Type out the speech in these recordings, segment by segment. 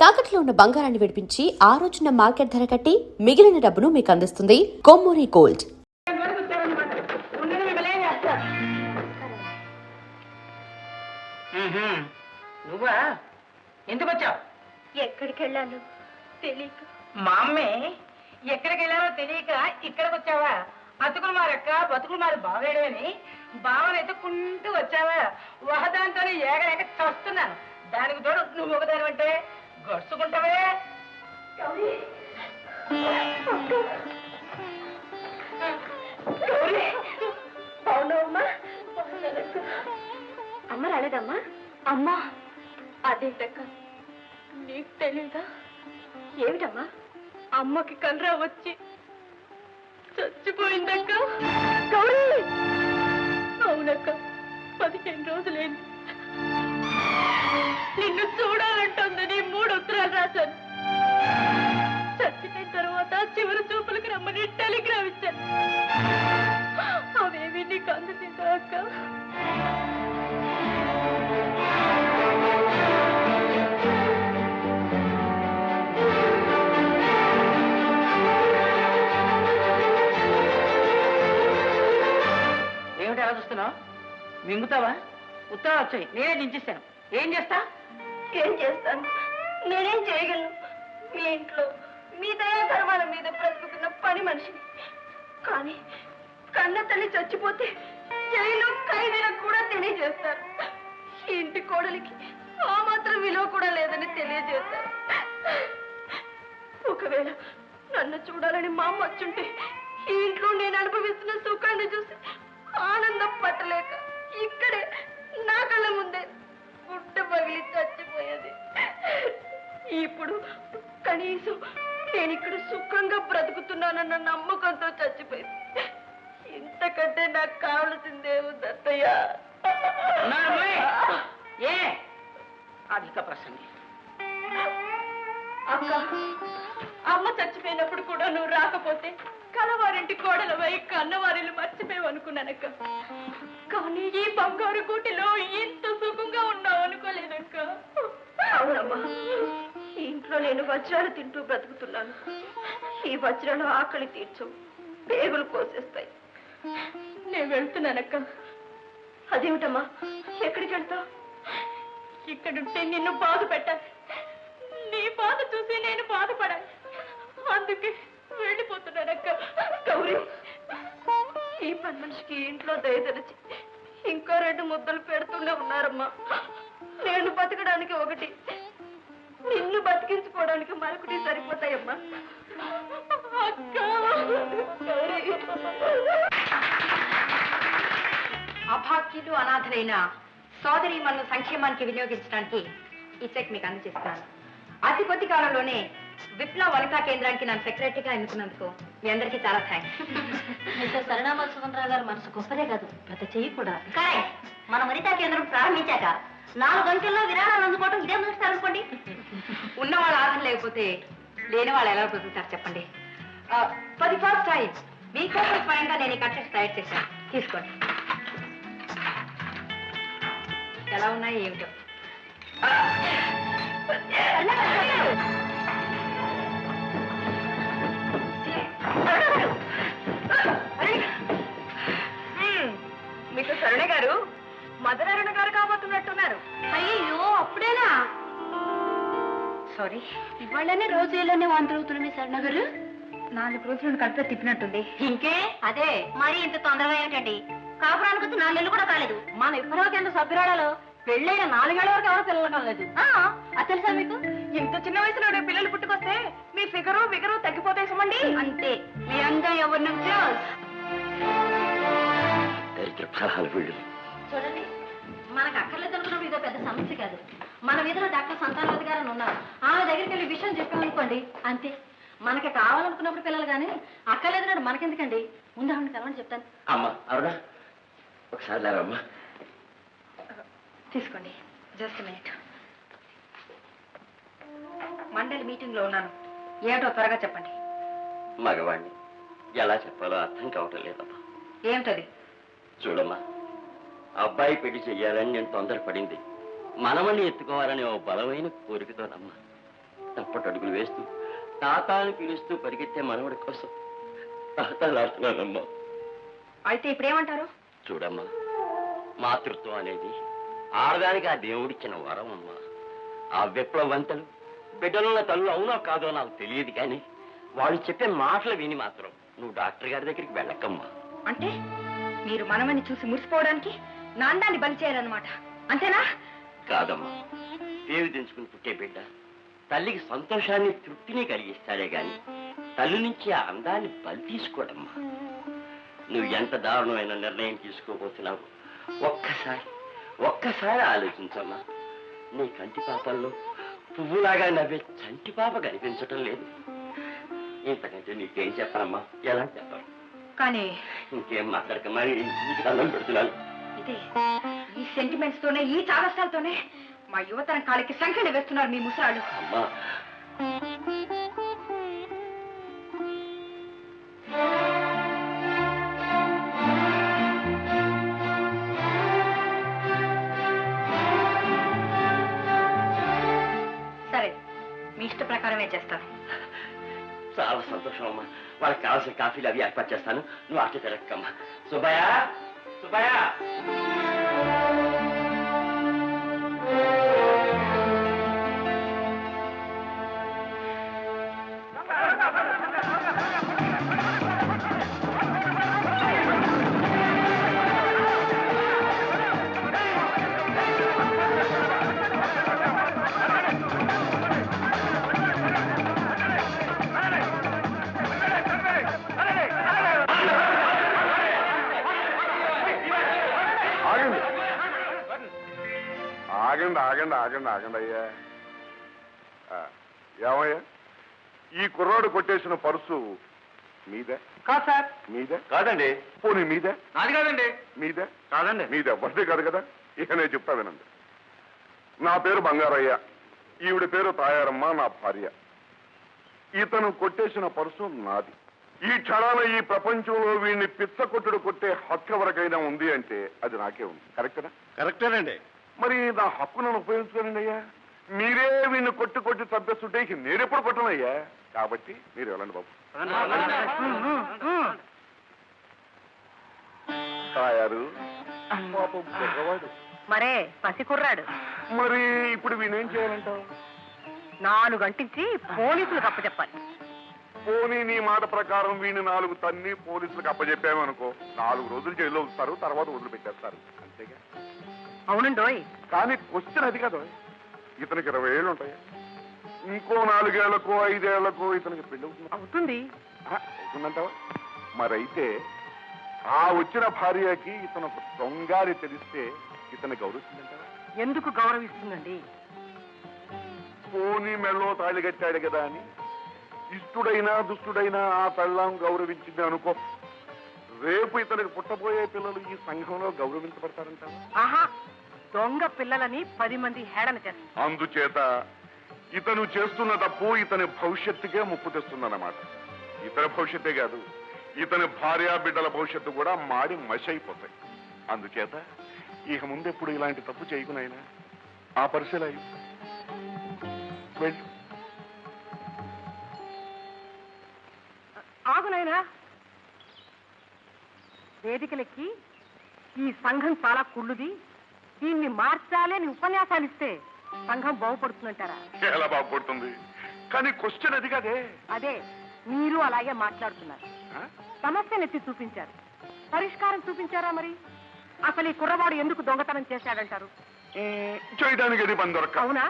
తాకట్లో ఉన్న బంగారాన్ని విడిపించి ఆ రోజున మార్కెట్ ధర కట్టి మిగిలిన డబ్బును మీకు అందిస్తుంది కొమ్మూరి గోల్డ్. నువ్వా? ఎందుకు వచ్చావు? ఎక్కడికి వెళ్ళాను తెలియక. మా అమ్మే ఎక్కడికి వెళ్ళారో తెలియక ఇక్కడికి వచ్చావా? అతుకులు మారక్క బతుకులు మారి బావేడని బావను ఎత్తుకుంటూ వచ్చావా? ఒకదాంతో ఏగలేక చస్తున్నాను. దానికి తోడు నువ్వు ఒకదాని అంటే గడుచుకుంటావే. అవునమ్మా, అమ్మ రాలేదమ్మా? అమ్మా అదేంటక్క, నీకు తెలీదా? ఏమిటమ్మా? అమ్మకి కలరా వచ్చి చచ్చిపోయిందక్క. గౌరీ! అవునక్క, 15 రోజులైంది. నిన్ను చూడాలంటుందని 3 ఉత్తరాలు రాశాను. చచ్చిపోయిన తర్వాత చివరి చూపులకు రమ్మని టెలిగ్రామ్ ఇచ్చాను. అవేవి నీకు అందలేదా అక్క? ఏమిటి ఎలా చూస్తున్నావు? మింగుతావా? ఉత్తరాలు వచ్చాయి, నేనే దించేస్తాను. ఏం చేస్తా? ఏం చేస్తాను? నేనేం చేయగలను? మీ ఇంట్లో మీ దయాకర్మాల మీద బ్రతుకుతున్న పని మనిషిని. కానీ కన్న తల్లి చచ్చిపోతే జైలు ఖైదీలకు కూడా తెలియజేస్తారు. ఈ ఇంటి కోడలికి ఆ మాత్రం విలువ కూడా లేదని తెలియజేస్తారు. ఒకవేళ నన్ను చూడాలని మా అమ్మ వచ్చుంటే ఈ ఇంట్లో నేను అనుభవిస్తున్న సుఖాన్ని చూసి ఆనందం పట్టలేక ఇక్కడే నా కళ్ళ ముందే గుట్ట పగిలి చచ్చిపోయేది. ఇప్పుడు కనీసం నేను ఇక్కడ సుఖంగా బ్రతుకుతున్నానన్న నమ్మకంతో చచ్చిపోయింది. ఇంతకంటే నాకు కావలసిందేమో దత్తయ్య. ఏ అధిక ప్రసంగి. అక్క, అమ్మ చచ్చిపోయినప్పుడు కూడా నువ్వు రాకపోతే కలవారింటి కోడలవై కన్నవారిని మర్చిపోయావు అనుకున్నానక్క. కానీ ఈ బంగారు కూటిలో ఇంత సుఖంగా ఉన్నావు అనుకోలేదక్క. అవునమ్మా, ఈ ఇంట్లో నేను వజ్రాలు తింటూ బ్రతుకుతున్నాను. ఈ వజ్రాలు ఆకలి తీర్చవు, పేగులు కోసేస్తాయి. నేను వెళ్తున్నానక్క. అదేమిటమ్మా, ఎక్కడికి వెళ్తావు? ఇక్కడుంటే నిన్ను బాధ పెట్టాలి, నీ బాధ చూసి నేను బాధపడాలి. అందుకే వెళ్ళిపోతున్నానక్క. గౌరీ, ఈ పని మనిషికి ఇంట్లో దయతలిచి ఇంకా 2 ముద్దలు పెడుతూనే ఉన్నారమ్మా. నేను బతకడానికి ఒకటి, నిన్ను బతికించుకోవడానికి మరొకటి సరిపోతాయమ్మా. అక్క, అభాగ్యులు అనాథలైన సోదరి మన సంక్షేమానికి వినియోగించడానికి ఈ చెక్ మీకు అందజేస్తున్నాను. అతి కొద్ది కాలంలోనే విప్లవ వనితా కేంద్రానికి నన్ను సెక్రటరీగా ఎన్నుకున్నందుకు మీ అందరికీ చాలా థ్యాంక్స్. మిస్టర్ సరణామల్ సుగంధరావు గారు మనసు గొప్పదే కాదు, పెద్ద చెయ్యి కూడా. కరెక్ట్. మన వనితా కేంద్రం ప్రారంభించాక 4 గంటల్లో విరాళాలు అందుకోవడం ఇదే చూస్తారు అనుకోండి. ఉన్న వాళ్ళు ఆధారం లేకపోతే లేని వాళ్ళు ఎలా బ్రతుకుతారు చెప్పండి. ఫర్ ది ఫస్ట్ టైం మీకోసం స్వయంగా నేను ఈ కట్టెస్ తయారు చేశాను, తీసుకోండి. ఎలా ఉన్నాయి ఏమిటో. మీకు సరణ గారు మదనరుణ గారు కాబోతున్నట్టున్నారు. అయ్యో అప్పుడేనా? సారీ, ఇవాళనే రోజుల్లోనే వాంతులుగుతున్న మీ సరణ గారు 4 రోజులను కడుపులో తిప్పినట్టుంది. ఇంకే అదే మరి ఇంత తొందరగా ఏమిటండి? కాపురానికి వచ్చి 4 నెలలు కూడా కాలేదు. మన విప్లవ కేంద్ర సభ్యురాలలో పెళ్ళైన 4 ఏళ్ల వరకు ఎవరు పిల్లలు కలలేదు. అది తెలుసా మీకు? ఇంత చిన్న వయసులో పిల్లలు పుట్టుకొస్తే మీ ఫిగరు తగ్గిపోతాయి సుమండి. అంతే, మీ అందం ఎవరి నుంచో. చూడండి, మనకు అక్కర్లేదు అనుకున్నప్పుడు ఇదో పెద్ద సమస్య కాదు. మన వీధిలో డాక్టర్ సంతానవతి గారు అని ఉన్నారు. ఆమె దగ్గరికి వెళ్ళి విషయం చెప్పామనుకోండి, అంతే. మనకి కావాలనుకున్నప్పుడు పిల్లలు కానీ అక్కర్లేదన్నాడు మనకెందుకండి? ముందు ఆవిడని కలవని చెప్తాను. అమ్మా అవునా, ఒకసారి అమ్మా తీసుకోండి. Just minute. మండలి మీటింగ్ లో ఉన్నాను, ఏమిటో త్వరగా చెప్పండి. మగవాణ్ణి ఎలా చెప్పాలో అర్థం కావటం లేదమ్మా. ఏమిటది? చూడమ్మా, అబ్బాయి పెళ్లి చెయ్యాలని నేను తొందరపడింది మనమని ఎత్తుకోవాలని ఓ బలమైన కోరికతోనమ్మా. తప్పటడుగులు వేస్తూ తాతాను పిలుస్తూ పరిగెత్తే మనవడి కోసం తాతాలాడుతున్నానమ్మా. అయితే ఇప్పుడేమంటారు? చూడమ్మా, మాతృత్వం అనేది ఆడదానికి ఆ దేవుడిచ్చిన వరం అమ్మా. ఆ విప్లవంతలు బిడ్డలున్న తల్లు అవునో కాదో నాకు తెలియదు, కానీ వాళ్ళు చెప్పే మాటలు విని మాత్రం నువ్వు డాక్టర్ గారి దగ్గరికి వెళ్ళకమ్మా. అంటే మీరు మనమని చూసి మురిసిపోవడానికి నా అందాన్ని బలి చేయాలన్నమాట, అంతేనా? కాదమ్మా, పేరు తెంచుకుని పుట్టే బిడ్డ తల్లికి సంతోషాన్ని తృప్తిని కలిగిస్తాడే గాని తల్లి నుంచి ఆ అందాన్ని బలి తీసుకోడమ్మా. నువ్వు ఎంత దారుణమైన నిర్ణయం తీసుకోబోతున్నావు ఒక్కసారి ఆలోచించమ్మా. నీ కంటి పాపల్లో పువ్వులాగా నవ్వే చంటి పాప కనిపించటం లేదు. ఇంతకంటే నీకేం చెప్పనమ్మా, ఎలా చెప్పను? కానీ ఇంకేం మాట్లాడకమ్మా, నీకు దండం పెడుతున్నాను. ఇదే ఈ సెంటిమెంట్స్ తోనే, ఈ చాదస్తాలతోనే మా యువతరం కాళ్ళకి సంఖ్యలు వేస్తున్నారు మీ ముసరాళ్ళు. అమ్మా, సరే, మీ ఇష్ట ప్రకారమే చేస్తాను. చాలా సంతోషం అమ్మా. వాళ్ళకి కావాల్సిన కాఫీలు అవి ఏర్పాటు చేస్తాను, నువ్వు అట్లా తిరగక్కమ్మా. సుబ్బయ్య, సుబ్బయ్య. ఆగండి అయ్యా. ఏమయ్యా, ఈ కుర్రాడు కొట్టేసిన పర్సు మీదే? కాదు సార్. మీదే కాదండి. పోనీ మీదే? నాది కాదండి. మీదే కాదండి. మీదే ఎవరిదే కాదు కదా. ఇక నేను చెప్తా వినండి. నా పేరు బంగారయ్య, ఈవిడ పేరు తాయారమ్మ, నా భార్య. ఇతను కొట్టేసిన పర్సు నాది. ఈ క్షణాన ఈ ప్రపంచంలో వీడిని పిచ్చ కొట్టుడు కొట్టే హక్కు ఎవరికైనా ఉంది అంటే అది నాకే ఉంది. కరెక్టేనా? కరెక్టేనండి. మరి నా హక్కు నన్ను ఉపయోగించుకోనండి అయ్యా. మీరే వీడిని కొట్టి తప్పేస్తుంటే ఇక నేనెప్పుడు కొట్టనయ్యా. కాబట్టి మీరు వెళ్ళండి బాబు. తాయారు పాపం పిల్లవాడు. మరే పసి కుర్రాడు. మరి ఇప్పుడు వీణేం చేయాలంటావు? 4 గంటించి పోలీసులకు అప్పచెప్పాలి. పోనీ నీ మాట ప్రకారం వీణి 4 తన్ని పోలీసులకు అప్పచెప్పామనుకో, 4 రోజులు జైల్లో ఉంచుతారు, తర్వాత వదిలిపెట్టేస్తారు, అంతేగా? అవునండోయ్. కానీ క్వశ్చన్ అది కదా. ఇతనికి 20 ఏళ్ళు ఉంటాయి. ఇంకో 4 ఏళ్లకో 5 ఏళ్లకో ఇతనికి పెళ్లి అవుతుంది. అవుతుందంటావా? మరైతే ఆ వచ్చిన భార్యకి ఇతను ఒక దొంగారి తెలిస్తే ఇతను గౌరవిస్తుందంటావా? ఎందుకు గౌరవిస్తుందండి? పోనీ మెళ్ళో తాళి కట్టాడు కదా అని ఇష్టుడైనా దుష్టుడైనా ఆ పెళ్ళాం గౌరవించింది అనుకో, రేపు ఇతనికి పుట్టబోయే పిల్లలు ఈ సంఘంలో గౌరవించబడతారంటావా? ఆహా, దొంగ పిల్లలని 10 మంది హేళన చేస్తారు. అందుచేత ఇతను చేస్తున్న తప్పు ఇతని భవిష్యత్తుకే ముప్పు తెస్తుందన్నమాట. ఇతని భవిష్యత్తే కాదు, ఇతని భార్య బిడ్డల భవిష్యత్తు కూడా మాడి మషైపోతాయి. అందుచేత ఇక ముందెప్పుడు ఇలాంటి తప్పు చేయకునైనా ఆ పరిశీలన వెళ్ళు. ఆగునైనా, వేదికలెక్కి ఈ సంఘం చాలా కుళ్ళుది, దీన్ని మార్చాలని ఉపన్యాసాలు ఇస్తే సంఘం బాగుపడుతుందంటారా? ఎలా బాగుపడుతుంది? కానీ క్వశ్చన్ అది కదే. అదే మీరు అలాగే మాట్లాడుతున్నారు. సమస్యనెత్తి చూపించారు, పరిష్కారం చూపించారా? మరి అసలు ఈ కుర్రవాడు ఎందుకు దొంగతనం చేశాడంటారు? చేయడానికి అది పని దొరక. అవునా?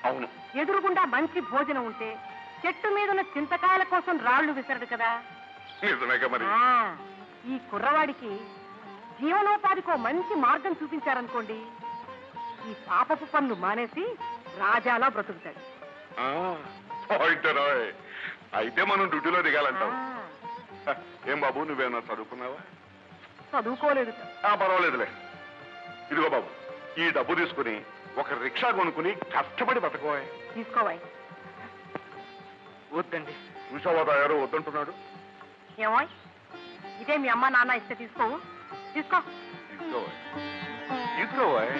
అవును. ఎదురుగుండా మంచి భోజనం ఉంటే చెట్టు మీదున్న చింతకాయల కోసం రాళ్లు విసరడు కదా. నిజమేగా మరి. ఈ కుర్రవాడికి జీవనోపాధికో మంచి మార్గం చూపించారనుకోండి, ఈ పాపపు పనులు మానేసి రాజాలా బ్రతుకుతాడు. అయితే మనం డ్యూటీలో దిగాలంటావు. ఏం బాబు, నువ్వేమన్నా చదువుకున్నావా? చదువుకోలేదు. పర్వాలేదులే. ఇదిగో బాబు, ఈ డబ్బు తీసుకుని ఒక రిక్షా కొనుక్కుని కష్టపడి బతకోవాలి. తీసుకోవాలి. వద్దండి. చూసావా తయారు వద్దంటున్నాడు. ఏమో, ఇదే మీ అమ్మ నాన్న ఇస్తే తీసుకోవు. తీసుకో. తీసుకోవాలి.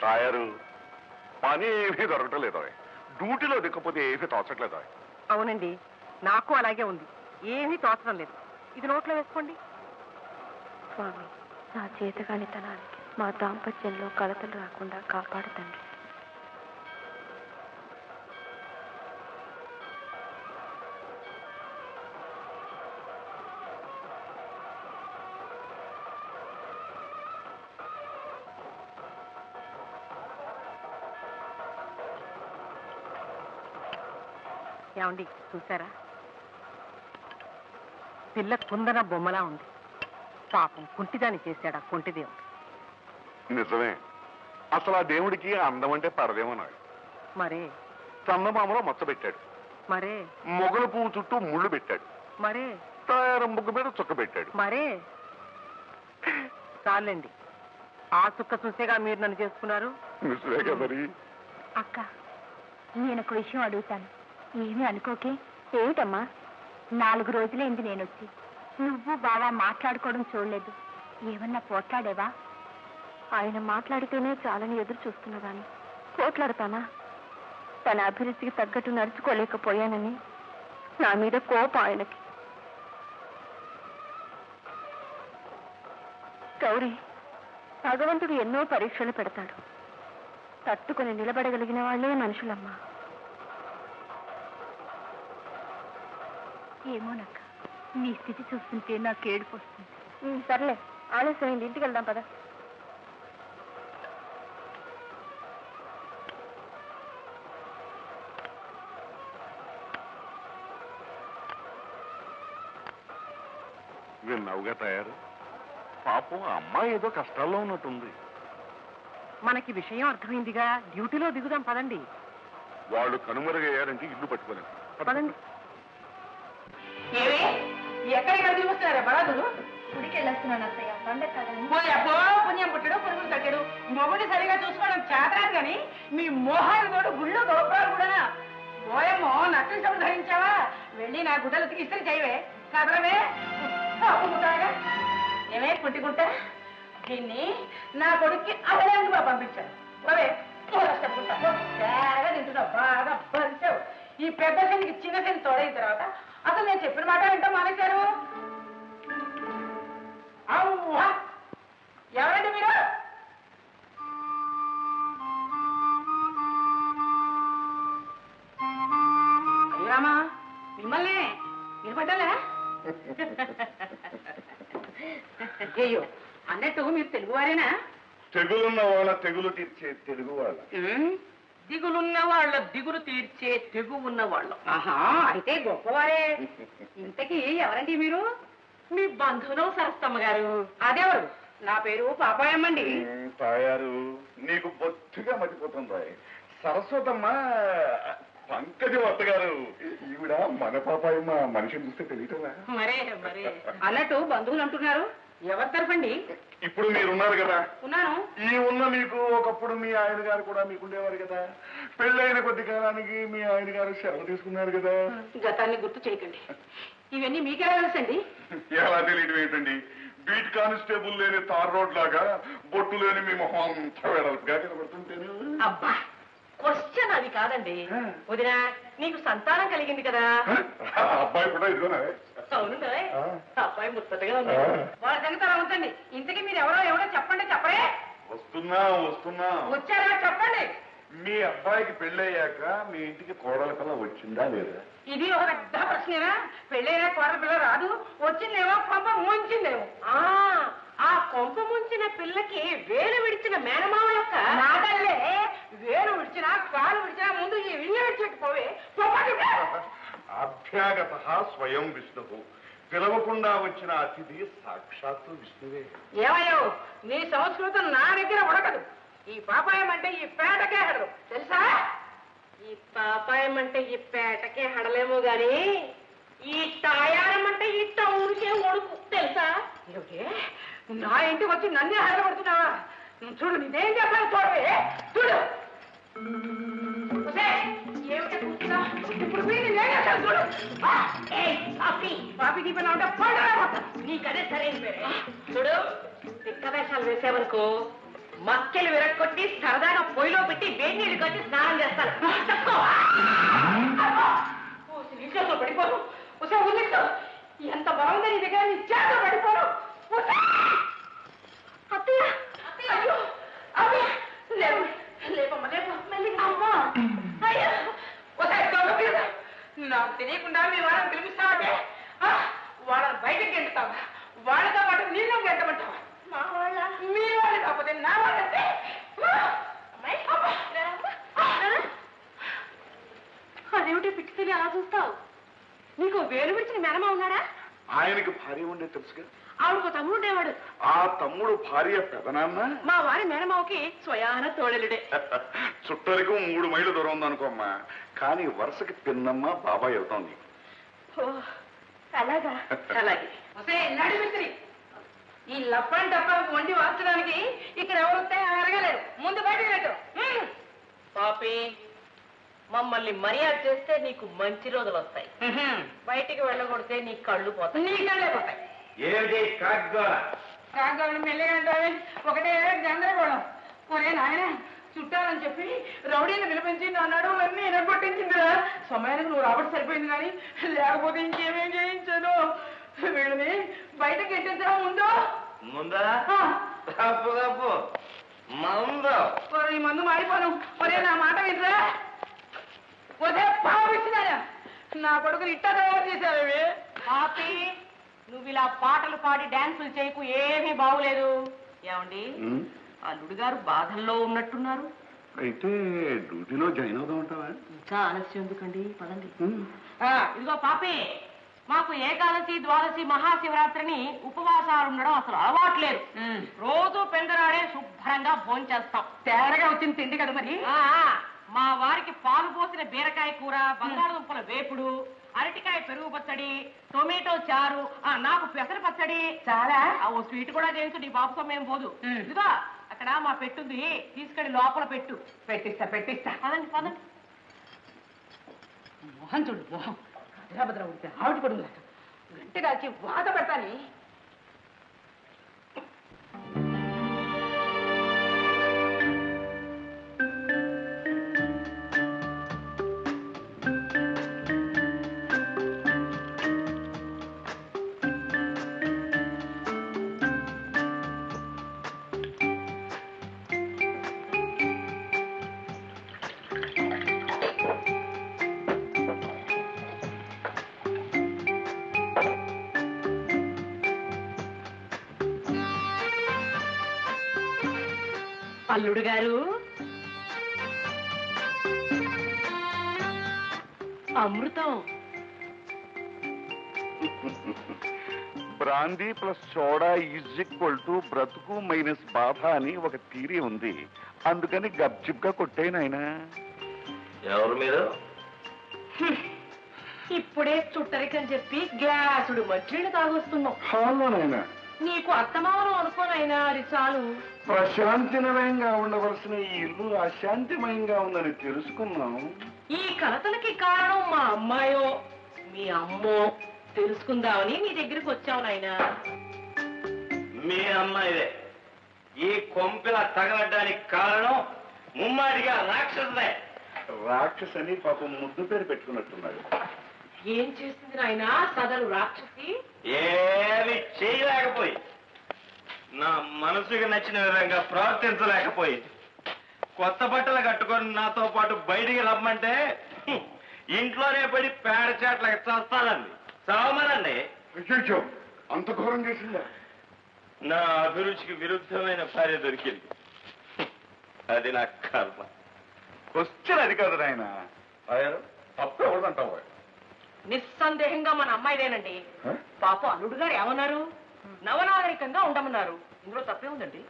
తాయారు పని ఏమీ దొరకటం లేదు డ్యూటీలో దిక్కపోతే ఏమీ తోచట్లేదు అవునండి, నాకు అలాగే ఉంది. ఏమీ తోచడం లేదు. ఇది నోట్లో వేసుకోండి. స్వామి, నా చేతగానితనానికి మా దాంపత్యంలో కలతలు రాకుండా కాపాడు తండ్రి. ఏమండి చూసారా, పిల్ల కుందన బొమ్మలా ఉంది. పాపం కుంటిదాన్ని చేశాడా కుంటిదేవుడు. నిజమే, అసలు ఆ దేవుడికి అందం అంటే పరదేమన్నాడు. మరే చందమామలో మచ్చ పెట్టాడు, మరే మొగల పువ్వు చుట్టూ ముళ్ళు పెట్టాడు, మరే తాయారం ముగ్గు మీద చుక్క పెట్టాడు. మరే చాలండి, ఆ చుక్క చూసేగా మీరు నన్ను చేసుకున్నారు. నిజమేగా మరి. అక్క, నేను ఒక విషయం అడుగుతాను, ఏమీ అనుకోకే. ఏమిటమ్మా? 4 రోజులైంది నేనొచ్చి. నువ్వు బాగా మాట్లాడుకోవడం చూడలేదు. ఏమన్నా పోట్లాడేవా? ఆయన మాట్లాడితేనే చాలని ఎదురు చూస్తున్నదాన్ని పోట్లాడతానా? తన అభిరుచికి తగ్గట్టు నడుచుకోలేకపోయానని నా మీద కోపం ఆయనకి. గౌరీ, భగవంతుడు ఎన్నో పరీక్షలు పెడతాడు. తట్టుకొని నిలబడగలిగిన వాళ్ళే మనుషులమ్మా. ఏమోనక్క, నీ స్థితి చూస్తుంటే నాకు ఏడుపు వస్తుంది. సర్లే, ఆలస్యమైంది, ఇంటికి వెళ్దాం పద. విన్నావుగా తయారు, పాపం ఆ అమ్మాయి ఏదో కష్టాల్లో ఉన్నట్టుంది. మనకి విషయం అర్థమైందిగా, డ్యూటీలో దిగుదాం పదండి. వాళ్ళు కనుమరుగయ్యారంటే ఇల్లు పట్టుకోలేము. పదండి. ఏవే, ఎక్కడికి వస్తున్నారా బలాదులు? గుడికి వెళ్ళొస్తున్నాను అత్తయ్య, పండగ కదండి. అబ్బో, పుణ్యం పుట్టడు, పురుగులు తట్టాడు. మొగుడిని సరిగా చూసుకోవడం చేతరాదు కానీ మీ మోహాలు కూడా గుళ్ళో దొరకరాలు కూడా. ఓయమ్మో, నక్కల చెవులు ధరించావా? వెళ్ళి నా గుడ్డలు ఇస్త్రీ చేయవే. కదలవే అప్పుకుంటాగా. ఏమే పుట్టికుంట, దీన్ని నా కొడుక్కి అవలేందుగా పంపించాను. అవే బాగా తింటున్నావు, బాగా భరించావు. ఈ పెద్ద శనికి చిన్న శని తోడైన తర్వాత అసలు నేను చెప్పిన మాట వింటా మానేశారు. అవ్వా, ఎవరండి మీరు? అయ్యామా, మిమ్మల్ని నిలబడ్డాలా? అయ్యో, అన్నట్టు మీరు తెలుగువారేనా? తెగులున్న వాళ్ళ తెగులు తీర్చే తెలుగు వాళ్ళ. దిగులున్న వాళ్ళ దిగులు తీర్చే తెగు ఉన్న వాళ్ళు. ఆహా, అయితే గొప్పవారే. ఇంతకీ ఎవరండి మీరు? మీ బంధువులు సరస్తమ్మ గారు. అదెవరు? నా పేరు పాపాయమ్మండి. తాయారు, నీకు బొత్తుగా మర్చిపోతుంది. సరస్వతమ్మ పంకజవర్త గారు. ఈవిడ మన పాపాయమ్మ. మనిషిని చూస్తే తెలియటరా? మరే మరే. అన్నట్టు బంధువులు అంటున్నారు, ఎవరి తరఫండి? ఇప్పుడు మీరున్నారు కదా. ఉన్నాను. ఈ ఉన్న మీకు ఒకప్పుడు మీ ఆయన గారు కూడా మీకుండేవారు కదా. పెళ్ళైన కొద్ది కాలానికి మీ ఆయన గారు సెలవు తీసుకున్నారు కదా. గతాన్ని గుర్తు చేయకండి. ఇవన్నీ మీకెలా తెలుసండి? ఎలా తెలియటం ఏంటండి, బీట్ కానిస్టేబుల్ లేని తార్ రోడ్ లాగా బొట్టు లేని మీ మొహం అంతా వెడల్పుగా కనబడుతుంటేను. అబ్బా, క్వశ్చన్ అది కాదండి. వదినా, నీకు సంతానం కలిగింది కదా. అబ్బాయి కూడా ఇదిగోనా? అవును, అబ్బాయి ముచ్చటగా ఉంది. వాళ్ళ సంగతి అలా ఉంచండి. ఇంతకీ మీరు ఎవరో చెప్పండి. చెప్పరే? వస్తున్నా. వచ్చారా? చెప్పండి. మీ అబ్బాయికి పెళ్ళయ్యాక మీ ఇంటికి కోడల పిల్ల వచ్చిందా లేదా? ఇది ఒక పెద్ద ప్రశ్నేనా? పెళ్ళైనా కోడల పిల్ల రాదు, వచ్చిందేమో కొంప ముంచిందేమో. ఆ కొంప ముంచిన పిల్లకి వేలు విడిచిన మేనమావ యొక్క నాటల్లే. వేలు విడిచినా కాలు విడిచినా ముందు ఈ విల్లు విడిచిపెట్టుకోవే. అభ్యాగత స్వయం విష్ణువు. పిలవకుండా వచ్చిన అతిథి సాక్షాత్తు విష్ణువే. ఏమయ్యో, నీ సంస్కృతం నా దగ్గర ఉడకదు. ఈ పాపాయం అంటే ఈ పేటకే హడదు, తెలుసా? ఈ పాపాయం అంటే ఈ పేటకే హడలేమో గాని ఈ తాయారం అంటే ఈ టౌన్కే ఒడుకు, తెలుసా? నా ఇంటికి వచ్చి నన్నే హడబడుతున్నావా? చూడు, నీదేం చెప్పాను చూడవే. చూడు, ఏమిటో కూర్చున్నా. ఇప్పుడు వీడిని నేనేసాను చూడు. పాపి దీపన ఉంటే పండుగ నీకదే సరైన పేరే. చూడు, తిక్క వేషాలు వేసావనుకో మక్కెలు విరగొట్టి సరదాగా పొయ్యిలో పెట్టి వేడి నీళ్ళు కట్టి స్నానం చేస్తాను. తక్కువ. నీటిలో పడిపోను ఉసా ఉల్లితో ఎంత బాగుంది నీ దగ్గర నీ చేతిలో పడిపోను. అత్తయ్య అయ్యో అదే లేవు లేపమ్మ లేపు అమ్మా అయ్యో ఒకసారి దొంగ పిల్ల నాకు తెలియకుండా మీ వాళ్ళని పిలిపిస్తావంటే వాళ్ళని బయటకు గెంటుతావా? వాళ్ళతో పాటు నీళ్ళు గెంటమంటావా? మా వాళ్ళ మీ వాళ్ళు కాకపోతే నా వాళ్ళంటే అదేమిటి పిచ్చితేనే అలా చూస్తావు? నీకు వేలు విడిచిన మేనమా ఉన్నాడా? ఆయనకి భార్య ఉండే తెలుసుగా. ఆవిడకు తమ్ముడు ఉండేవాడు. ఆ తమ్ముడు భార్య పెదనాన్న మా వారి మేనమావకి స్వయాన తోడలుడే. చుట్టరికం 3 మైళ్ళు దూరం ఉందనుకోమ్మా. కానీ వరుసకి పిన్నమ్మ బాబాయ్ అవుతాం నీకు. అలాగా? అలాగే. ఒసే నడి మిస్త్రి, ఈ లప్పని డబ్బాకు వండి వార్చడానికి ఇక్కడ ఎవరు వస్తే అరగలేరు. ముందు బయటకు పెట్టు. పాపి, మమ్మల్ని మర్యాద చేస్తే నీకు మంచి రోజులు వస్తాయి. బయటికి వెళ్ళగొడితే నీ కళ్ళు పోతాయి. నీ కళ్ళే పోతాయి. ఏమిటి కాగ్గోల? కాగాని మెల్లిగా అంటావే, ఒకటే గందరగోళం. ఒరే నాయన, చుట్టాలని చెప్పి రౌడీని పిలిపించి నా నడువు అన్నీ ఎనగొట్టించిందిరా. సమయానికి నువ్వు రాబట్టి సరిపోయింది కానీ లేకపోతే ఇంకేమేం చేయించాను. వీళ్ళని బయటకి ఎట్టించడం ముందు ముందా తప్పు తప్పు మందు. ఈ మందు మాడిపోను. ఒరే నా మాట వినరా? ఒరే పావిస్తున్నారా? నా కొడుకుని ఇట్టా తయారు చేశారు. పాపి, నువ్వు ఇలా పాటలు పాడి డాన్సులు చేయకు, ఏమీ బాగులేదు. ఏమండి, అల్లుడు గారు బాధల్లో ఉన్నట్టున్నారు. అయితే డ్యూటీలో జాయిన్ అవుదాం అంటావా? ఇంకా ఆలస్యం ఎందుకండి, పదండి. ఇదిగో పాపి, మాకు ఏకాదశి, ద్వాదశి, మహాశివరాత్రిని ఉపవాసాలు ఉండడం అసలు అలవాట్లేదు. రోజు పెందరాడే శుభ్రంగా భోంచేస్తాం. తేరగా వచ్చింది తిండి కదా మరి. మా వారికి పాలు పోసిన బీరకాయ కూర, బంగాళదుంపల వేపుడు, అరటికాయ పెరుగు పచ్చడి, టొమాటో చారు, నాకు పెసర పచ్చడి. చాలా ఓ స్వీట్ కూడా చేయించు, నీ బాబు సమయం పోదు. ఇదిగో అక్కడ మా పెట్టుంది, తీసుకెళ్లి లోపల పెట్టు. పెట్టిస్తా పెట్టిస్తా. పదండి పదండి. మోహన్ చూడు మోహం భద్ర ఉంటే ఆవిడ పడు గంటగా వచ్చి వాత పెడతాని. అల్లుడు గారు, అమృతం. Brandy plus soda is equal to బ్రతుకు మైనస్ బాధ అని ఒక థీరీ ఉంది. అందుకని గప్చిప్గా కొట్టేను ఆయన. ఎవరు మీరు? ఇప్పుడే చుట్టరికని చెప్పి గ్లాసుడు మంచినీళ్ళు తాగొస్తున్నావు. హాలోనైనా నీకు అత్తమానం అనుకోనైనా అది చాలు. ప్రశాంతిమయంగా ఉండవలసిన ఈ ఇల్లు అశాంతిమయంగా ఉందని తెలుసుకున్నాం. ఈ కలతలకి కారణం మా అమ్మాయో మీ అమ్మో తెలుసుకుందామని నీ దగ్గరికి వచ్చావు నాయనా. మీ అమ్మాయిదే. ఈ కొంపెల తగలడానికి కారణం ముమ్మాడిగా రాక్షసుదే. రాక్షసని పాపం ముద్దు పేరు పెట్టుకున్నట్టున్నాడు. ఏం చేసింది నాయనా సదరు రాక్షసి? ఏమి చేయలేకపోయి, నా మనసుకి నచ్చిన విధంగా ప్రవర్తించలేకపోయి, కొత్త బట్టలు కట్టుకొని నాతో పాటు బయటికి రమ్మంటే ఇంట్లోనే పడి పేడ చాట్లకి చస్తానండి. చావమనండి. అయ్యో, అంత ఘోరం చేసిందా? నా అభిరుచికి విరుద్ధమైన భార్య దొరికింది. అది నా కర్మ. క్వశ్చన్ అది కాదు నాయన. తప్పు ఎవరిదంటావు? నిస్సందేహంగా మన అమ్మాయిదేనండి. పాపం అల్లుడు గారు ఏమన్నారు? నవనాగరికంగా ఉండమన్నారు. ఇందులో తప్పే ఉందండి.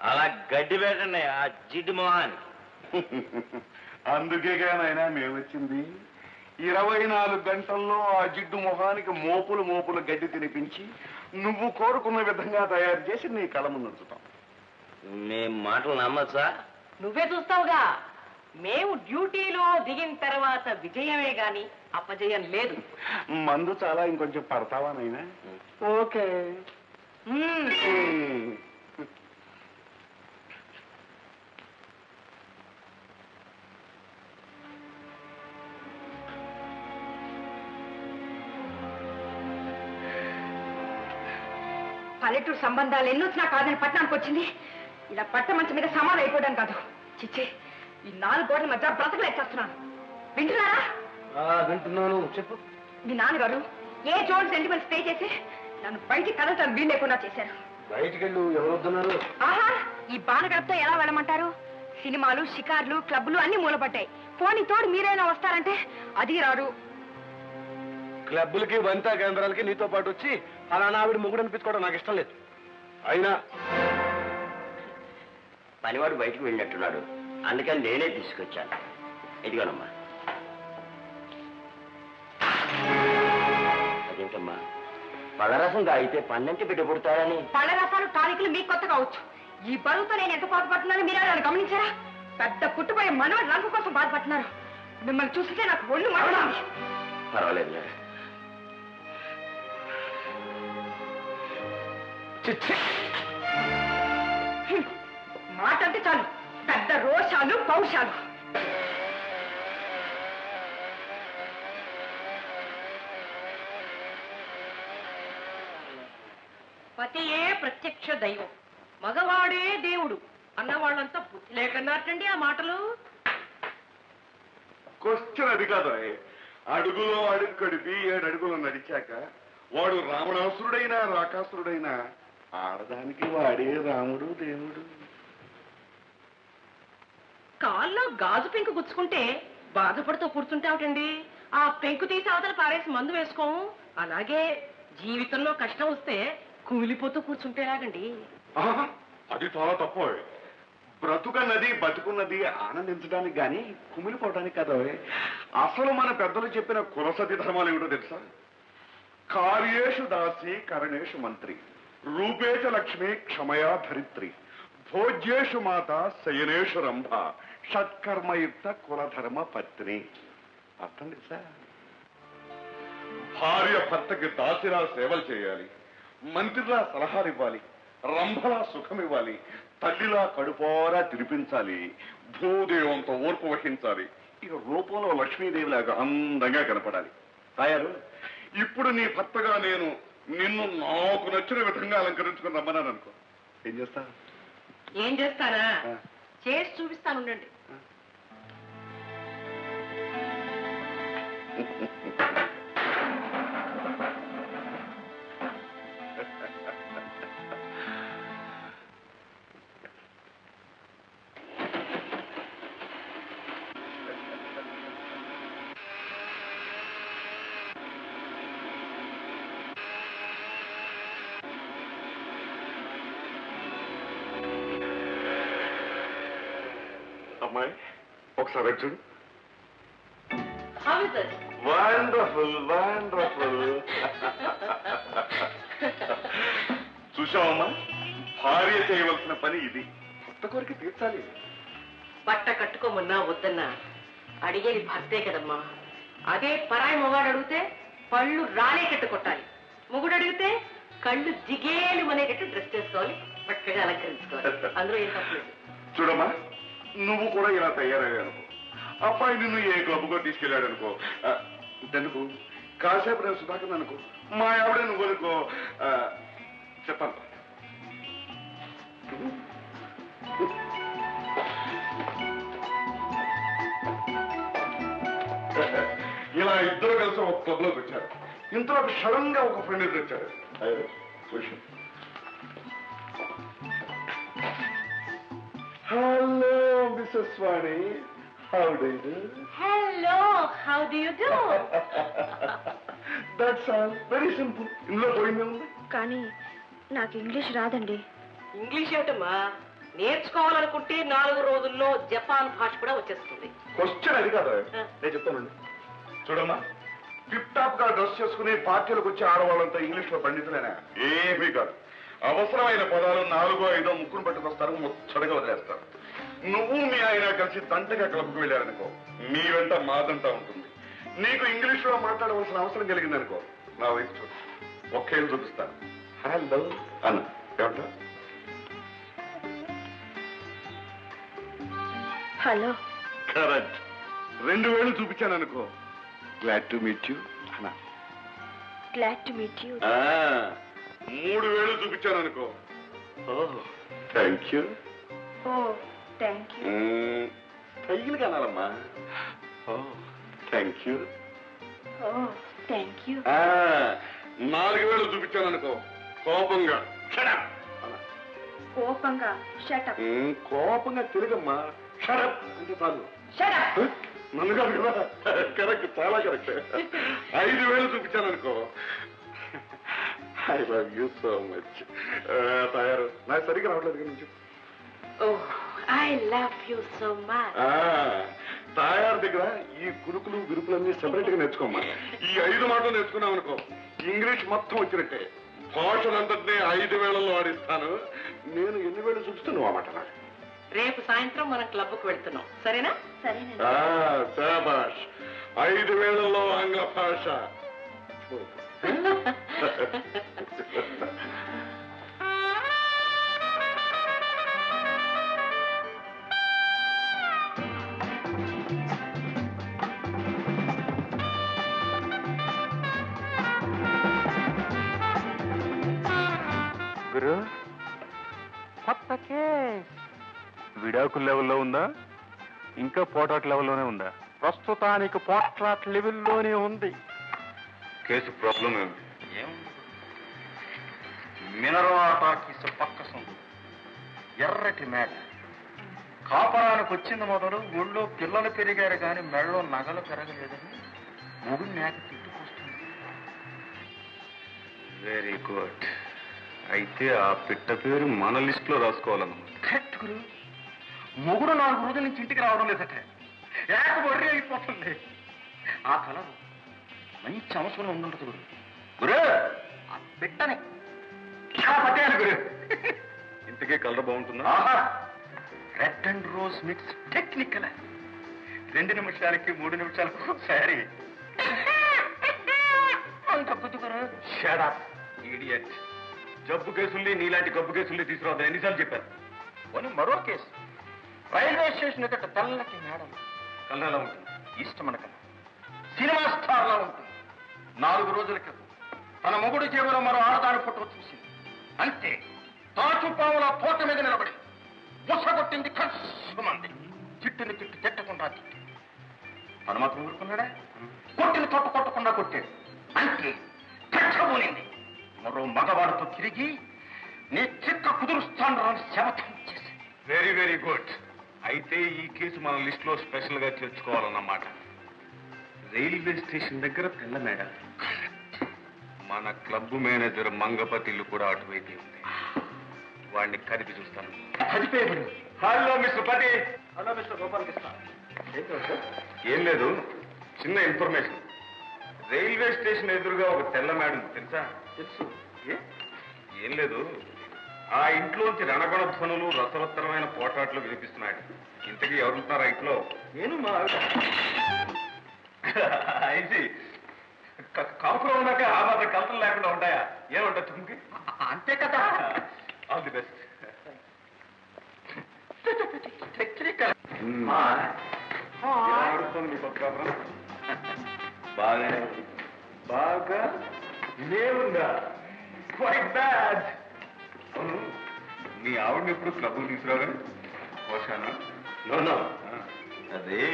అలా గడ్డి పెట్టండి ఆ జిడ్డు మొహాన్ని. అందుకేగా నాయన మేము వచ్చింది. 24 గంటల్లో ఆ జిడ్డు మొహానికి మోపులు మోపులు గడ్డి తినిపించి నువ్వు కోరుకున్న విధంగా తయారు చేసి నీ కళ ముందు ఉంచుతాం. మేం మాటలు నమ్మచ్చా? నువ్వే చూస్తావుగా. మేము డ్యూటీలో దిగిన తర్వాత విజయమే గాని అపజయం లేదు. మందు చాలా ఇంకొంచెం పడతావా నాయన? ఓకే. పల్లెటూరు సంబంధాలు ఎన్ని వచ్చినా కాదని పట్టణానికి వచ్చింది. ఇలా పట్ట మంచి మీద సమాధి అయిపోవడం కాదు. చిచ్చి, ఈ 4 గోడల మధ్య బ్రతకలేచేస్తున్నాను. వింటున్నారా? వింటున్నాను, చెప్పు. మీ నాన్నగారు ఏ జోన్ సెంటిమెంట్ స్టే చేసి నన్ను బయటికి కదలటం వీలు లేకుండా చేశారు. బయటికి వెళ్ళు, ఎవరు వస్తున్నారు? ఆహా, ఈ బాణగడపతో ఎలా వెళ్ళమంటారు? సినిమాలు, షికార్లు, క్లబ్లు అన్ని మూలపడ్డాయి. పోనీ తోడు మీరైనా వస్తారంటే అది రారు. క్లబ్బులకి వనితా కేంద్రాలకి నీతో పాటు వచ్చి అలా ఆవిడ మొగుడు అనిపించుకోవడం నాకు ఇష్టం లేదు. అయినా పనివాడు బయటికి వెళ్ళినట్టున్నాడు, అందుకని నేనే తీసుకొచ్చాను. ఇదిగోనమ్మా. అదేంటమ్మా, పళ్ళరసం తాగితే పన్నెంటి బిడ్డ పుడతారని. పళ్ళ రసాలు టానికులు మీకు కొత్త కావచ్చు. ఈ బరువుతో నేను ఎంత బాధపడుతున్నానో మీరు ఎవరైనా గమనించారా? పెద్ద పుట్టుపోయే మనవడు రంగు కోసం బాధపడుతున్నారు. మిమ్మల్ని చూస్తుంటే నాకు ఒళ్ళు మండుతుంది. పర్వాలేదు. మాట అంటే చాలు, పెద్ద రోషాలు, పౌషాలు. పతియే ప్రత్యక్ష దైవం, మగవాడే దేవుడు అన్నవాళ్ళంతా బుద్ధి లేకన్నారటండి ఆ మాటలు. క్వశ్చన్ అది కాదు. అడుగులో అడుగు కడిపి 7 అడుగులు నడిచాక వాడు రావణాసురుడైనా రాకాసురుడైనా ఆడదానికి వాడే రాముడు దేవుడు. కాల్లో గాజు పెంకు గుచ్చుకుంటే బాధపడుతూ కూర్చుంటావుటండి. ఆ పెంకు తీసి అవతల పారేసి మందు వేసుకోము. అలాగే జీవితంలో కష్టం వస్తే కూలిపోతూ కూర్చుంటేలాగండి. ఆహా, అది చాలా తప్పు. బ్రతుకన్నది బతుకున్నది ఆనందించడానికి గాని కుమిలిపోవడానికి కదా. అసలు మన పెద్దలు చెప్పిన కులసతి ధర్మాలు ఏమిటో తెలుసా? కార్యేషు దాసి కరణేషు మంత్రి, రూపేచ లక్ష్మి క్షమయా ధరిత్రి, భోజ్యేషు మాత శయనేషు రంభ, షట్కర్మయుక్త కులధర్మ పత్ని. అర్థం తెలుసా? భార్య భర్తకి దాసిలా సేవలు చేయాలి, మంత్రిలా సలహాలు ఇవ్వాలి, రంభలా సుఖం ఇవ్వాలి, తల్లిలా కడుపోరా తినిపించాలి, భూదేవంతో ఓర్పు వహించాలి, ఇక రూపంలో లక్ష్మీదేవిలాగా అందంగా కనపడాలి. తయారు. ఇప్పుడు నీ భర్తగా నేను నిన్ను నాకు నచ్చిన విధంగా అలంకరించుకుని రమ్మన్నాను అనుకో, ఏం చేస్తా? ఏం చేస్తానా? చేసి చూపిస్తాను ఉండండి. అమ్మాయి ఒకసారి చూడు. How is it? Wonderful, wonderful. చూసావమ్మా, భార్య చేయవలసిన పని ఇది. కొత్త కోరిక తీర్చాలి. బట్ట కట్టుకోమన్నా వద్దన్నా అడిగేది భర్తే కదమ్మా. అదే పరాయి మొగాడు అడిగితే పళ్ళు రాలేటట్టు కొట్టాలి, మొగుడు అడిగితే కళ్ళు జిగేలు అనేటట్టు డ్రెస్ చేసుకోవాలి, చక్కగా అలంకరించుకోవాలి. అందులో ఏం తప్పలేదు. చూడమ్మా, నువ్వు కూడా ఇలా తయారయ్యావు అనుకో, అబ్బాయి నిన్ను ఏ క్లబ్కో తీసుకెళ్ళాడు అనుకో, ఎందుకు కాసేపు నేను సుధాకర్ అనుకో, మా ఆవిడ నువ్వు అనుకో, చెప్పాలి. ఇలా ఇద్దరు కలిసి ఒక క్లబ్ లోకి వచ్చారు. ఇంతలో సడన్ గా ఒక ఫ్రెండ్ ఎదురు వచ్చాడు. Hello Mrs Vani, how do you do? Hello, how do you do? That's all, very simple. ఇందులో పోయిందే ఉంది. కానీ నాకు ఇంగ్లీష్ రాదండి. ఇంగ్లీష్ ఏమిటమ్మా, నేర్చుకోవాలనుకుంటే 4 రోజుల్లో జపాన్ భాష కూడా వచ్చేస్తుంది. క్వశ్చన్ అది కాదు, నేను చెప్తానండి. చూడమ్మా, టిప్ టాప్ గా డ్రెస్ చేసుకుని పార్టీలకు వచ్చే ఆడవాళ్ళంతా ఇంగ్లీష్ లో పండితులేనా? ఏమీ కాదు. అవసరమైన పదాలు 4 5 ముక్కును పట్టుకొస్తారు, ముచ్చటగా వదిలేస్తారు. నువ్వు మీ ఆయన కలిసి తంటగా క్లబ్కి వెళ్ళారనుకో, మీ వెంట మాదంతా ఉంటుంది. నీకు ఇంగ్లీష్ లో మాట్లాడవలసిన అవసరం కలిగిందనుకో, నా వైపు చూడు, ఒకేళ్ళు చూపిస్తాను. హలో అన్న, ఏమంటా? హలో. కరెక్ట్. 2 వేలు చూపించాను అనుకో, గ్లాడ్ టు మీట్ యూ అన్నా. Glad to meet you. 3000 చూపించాను అనుకో. Thank you. Oh thank you. తగిలి కనాలమ్మా. Thank you. Oh thank you. 4000 చూపించాను అనుకో కోపంగా. కోపంగా షటప్. కోపంగా తిరగమ్మా. షడప్ అంటే చాలు. షటప్. నన్ను కాదు కదా. కరెక్ట్, చాలా కరెక్ట్. 5000 చూపించాను అనుకో. I love you so much. తయారు నాకు సరిగ్గా రావట్లేదు కదా నుంచి. Oh I love you so much. తయారు దగ్గర ఈ కురుకులు గురుకులన్నీ సెపరేట్ గా నేర్చుకోమ్మా. ఈ 5 మాటలు నేర్చుకున్నాం అనుకో ఇంగ్లీష్ మొత్తం వచ్చినట్టే. భాషలంతటినీ 5000లో ఆడిస్తాను. నేను ఎన్ని వేలు చూపిస్తాను ఆ మాట నాకు. రేపు సాయంత్రం మనం క్లబ్కు వెళ్తున్నాం, సరేనా? సరేనండి. శాబాష్. 5000లో ఆంగ్ల భాష. గురు, కొత్త కేస్ విడాకుల లెవెల్లో ఉందా, ఇంకా పోటాట్ లెవెల్లోనే ఉందా? ప్రస్తుతానికి పోట్లాట్ లెవెల్లోనే ఉంది. కేసు ప్రాబ్లం ఏమి? మినరవా టాకీస్ పక్క సొంత ఎర్రటి మేడ కాపరానికి వచ్చింది మొదలు ఊళ్ళో పిల్లలు పెరిగారు కానీ మెడలో నగలు పెరగలేదని మొగుడు మేక తిట్టుకొస్తుంది. Very good. అయితే ఆ పిట్ట పేరు మన లిస్ట్ లో రాసుకోవాలన్నమాట. కరెక్ట్ గురు. మొగుడు 4 రోజుల నుంచి ఇంటికి రావడం లేదట. ఏక బొర్రి అయిపోతుంది. ఆ కళ మంచి అవసరం ఉందంటది గురు. గురు ఆ పిట్టని చాలా పట్టేయాలి గురు. ఇంతకీ కలర్ బాగుంటుందా? Red and rose mix technical. 2 నిమిషాలకి 3 నిమిషాలకు సారీ అంత గురు. Shut up idiot. జబ్బు కేసుల్ని నీలాంటి గబ్బు కేసుల్ని తీసుకురావద్దని ఎన్నిసార్లు చెప్పారు? పోనీ మరో కేసు. రైల్వే స్టేషన్ ఎదుట తెల్లటి మేడం కలర్ ఎలా ఉంటుంది? ఇష్టం అనక సినిమా స్టార్ లా ఉంటుంది. 4 రోజుల క్రితం తన మొగుడు జేబులో మరో ఆడదాని ఫోటో చూసింది. అంతే తాచుపాముల తోట మీద నిలబడి బుసగొట్టింది. కష్టమంది చిట్టుని తిట్టి తిట్టకుండా తిట్టి తను మాత్రం ఊరుకున్నాడా? కొట్టిన తోట కొట్టకుండా కొట్టాడు. అంతే కచ్చబోనింది. మరో మగవాడితో తిరిగి నీ చిక్క కుదురుస్తాను శపథం చేసి. Very very good. అయితే ఈ కేసు మన లిస్ట్ లో స్పెషల్ గా చేర్చుకోవాలన్నమాట. రైల్వే స్టేషన్ దగ్గర తెల్ల మేడ. మన క్లబ్ మేనేజర్ మంగపతి ఇల్లు కూడా అటువైపు ఉంది. వాడిని కదిపి చూస్తాను. కదిపేయబడు. హలో మిస్టర్ పతి. Hello mister Gopalakrishna. ఏం లేదు, చిన్న ఇన్ఫర్మేషన్. రైల్వే స్టేషన్ ఎదురుగా ఒక తెల్ల మేడ ఉంది, తెలుసా? తెలుసు. ఏం లేదు, ఆ ఇంట్లోంచి రణగొణ ధ్వనులు రసవత్తరమైన పోటాట్లు వినిపిస్తున్నాయి. ఇంతకీ ఎవరుంటున్నారు ఆ ఇంట్లో? నేను మా అయితే కాపురం ఉన్నాక ఆ మాత్రం కలతలు లేకుండా ఉంటాయా? ఏమంటా తుమ్కి? అంతే కదా. All the best. మీ కొత్త కాపురం బాగా లేవుందా? Quiet bad. అవును, మీ ఆవిడని ఎప్పుడు క్లబ్ తీసుకురాగా? పోషానా? నో అదే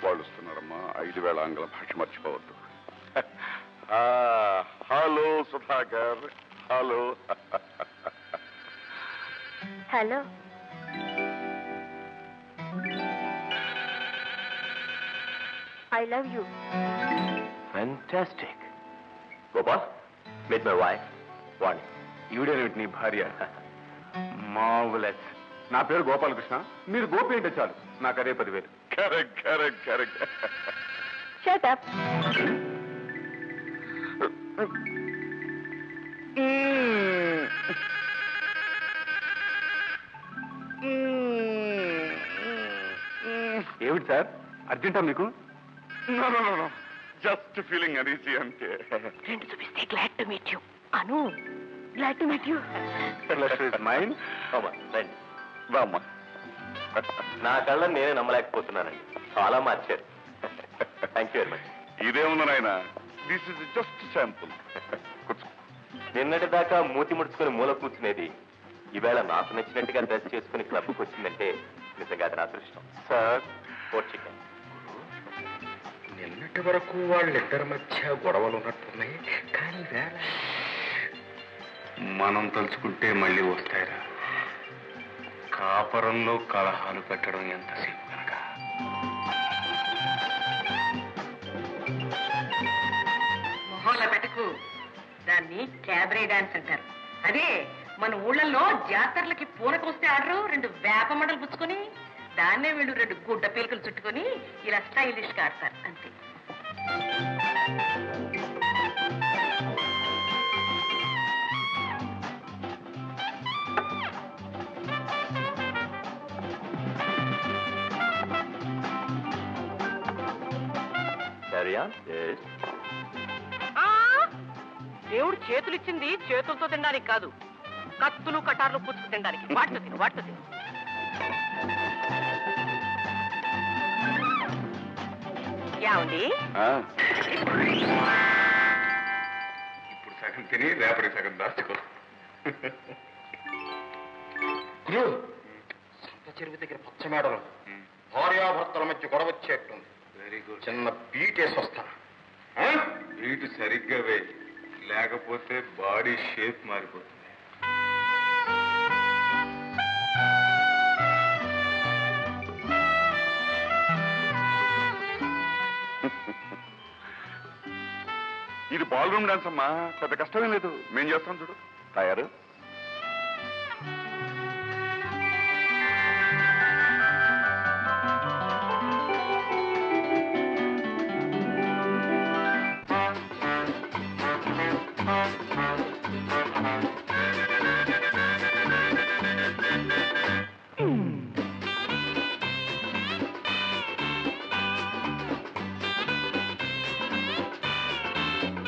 వాళ్ళు వస్తున్నారమ్మా. 5000 ఆంగ్ల భాష మర్చిపోవద్దు. Hello Sudhakar. Hello. Hello. I love you. Fantastic. Gopal, meet my wife Vani. ఈవిడేమిటి నీ భార్య? మావులెస్. నా పేరు గోపాలకృష్ణ, మీరు గోపి అంటే చాలు. నాకు అదే 10,000. Correct correct correct. Shut up. ఏమిటి సార్, అర్జెంటా మీకు? నో జస్ట్ ఫీలింగ్ అనీజీ అంతే. రెండు చూపిస్తే glad to meet you. Anu, glad to meet you. మైండ్ రండి. రామ్మా. నా కళ్ళని నేనే నమ్మలేకపోతున్నానండి. చాలా మార్చారు. Thank you very much. ఇదేముంది నాయన, దిస్ ఇస్ జస్ట్ శాంపుల్. నిన్నటి దాకా మూతి ముడుచుకుని మూల కూర్చునేది ఈవేళ నాకు నచ్చినట్టుగా డ్రెస్ చేసుకుని క్లబ్కి వచ్చిందంటే నిజంగా అది నా అదృష్టం. Sir, 4 chicken. నిన్నటి వరకు వాళ్ళిద్దరి మధ్య గొడవలు ఉన్నట్టున్నాయి, కానీ వేళ మనం తలుచుకుంటే మళ్ళీ వస్తాయిరా. కాపరంలో కలహాలు పెట్టడం ఎంతసేపు కనుక. మొహంలో పెట్టుకు. దాన్ని క్యాబరే డాన్స్ అంటారు. అదే మన ఊళ్ళల్లో జాతరలకి పూనకొస్తే ఆడరు 2 వేప మండలు పుచ్చుకొని, దాన్నే వీళ్ళు 2 గుడ్డ పీలకలు చుట్టుకొని ఇలా స్టైలిష్ గా ఆడతారు అంతే. Carry on. Yes. దేవుడు చేతులు ఇచ్చింది చేతులతో తినడానికి కాదు, కత్తులు కటార్లు పుచ్చుకు తినడానికి. వాటితో తిను, వాటితో తిను. ఏమండి, ఇప్పుడు సగం తిని రేపటి సగం దాచుకో. గురు, సంత చెరువు దగ్గర పచ్చ మేడలు భార్యాభర్తల మధ్య గొడవ వచ్చేట్టుంది. Very good. చిన్న బీటేసి వస్తాను. వీటు సరిగ్గా వేయి, లేకపోతే బాడీ షేప్ మారిపోతుంది. ఇది బాల్ రూమ్ డాన్స్ అమ్మా, పెద్ద కష్టమేం లేదు. మేం చేస్తాం చూడు. తయారు?